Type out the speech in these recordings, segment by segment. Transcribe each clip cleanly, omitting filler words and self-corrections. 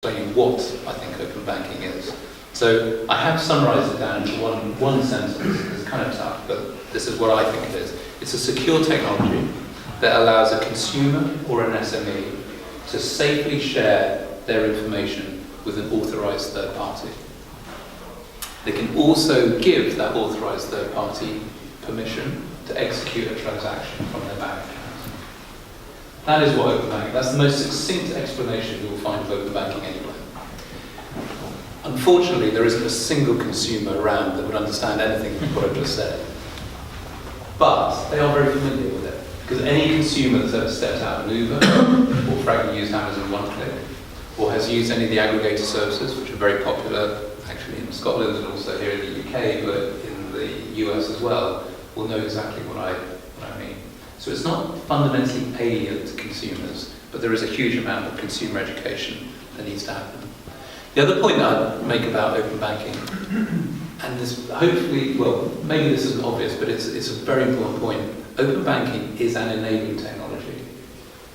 explain what I think open banking is. So I have summarised it down into one sentence. It's kind of tough, but this is what I think it is. It's a secure technology that allows a consumer or an SME to safely share their information with an authorised third party. They can also give that authorised third party permission to execute a transaction from their bank account. That is what open banking, that's the most succinct explanation you will find of open banking anywhere. Unfortunately, there isn't a single consumer around that would understand anything of what I've just said. But they are very familiar with it, because any consumer that's ever stepped out of an Uber, or frankly used Amazon One-Click, or has used any of the aggregator services, which are very popular actually in Scotland and also here in the UK, but in the US as well, will know exactly what I mean. So it's not fundamentally alien to consumers, but there is a huge amount of consumer education that needs to happen. The other point that I'd make about open banking, and this hopefully, well, maybe this isn't obvious, but it's a very important point. Open banking is an enabling technology.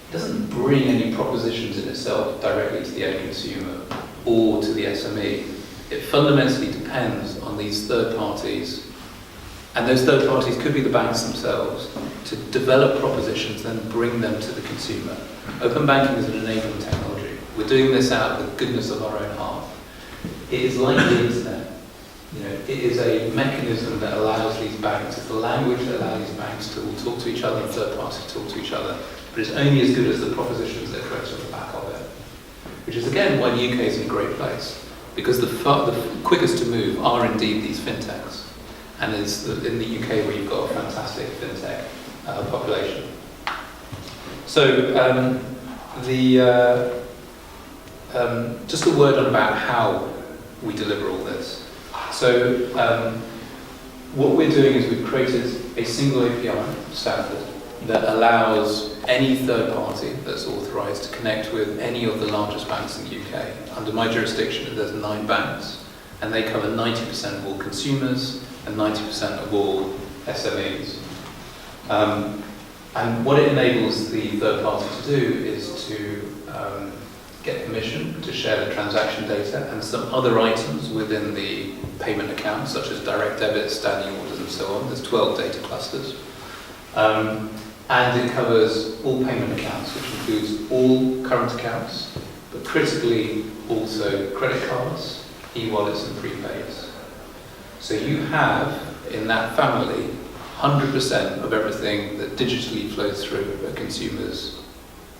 It doesn't bring any propositions in itself directly to the end consumer or to the SME. It fundamentally depends on these third parties, and those third parties could be the banks themselves, to develop propositions and then bring them to the consumer. Open banking is an enabling technology. We're doing this out of the goodness of our own heart. It is like the internet. You know, it is a mechanism that allows these banks, it's the language that allows these banks to all talk to each other and third parties to talk to each other, but it's only as good as the propositions that are created on the back of it. Which is again why the UK is in a great place, because the quickest to move are indeed these FinTechs, and it's in the UK where you've got a fantastic FinTech population. So just a word on about how we deliver all this. So what we're doing is we've created a single API standard that allows any third party that's authorised to connect with any of the largest banks in the UK. Under my jurisdiction, there's 9 banks, and they cover 90% of all consumers and 90% of all SMEs. And what it enables the third party to do is to get permission to share the transaction data and some other items within the payment account, such as direct debits, standing orders, and so on. There's 12 data clusters. And it covers all payment accounts, which includes all current accounts, but critically also credit cards, e-wallets, and prepaids. So you have, in that family, 100% of everything that digitally flows through a consumer's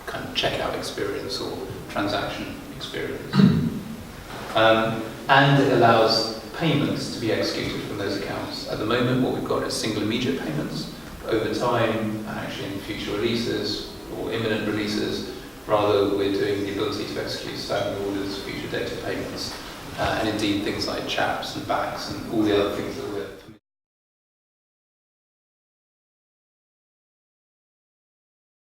kind of checkout experience or transaction experience. And it allows payments to be executed from those accounts. At the moment, what we've got is single immediate payments. Over time, and actually in future releases or imminent releases, rather we're doing the ability to execute standing orders, future data payments, and indeed things like chaps and backs and all the other things that we're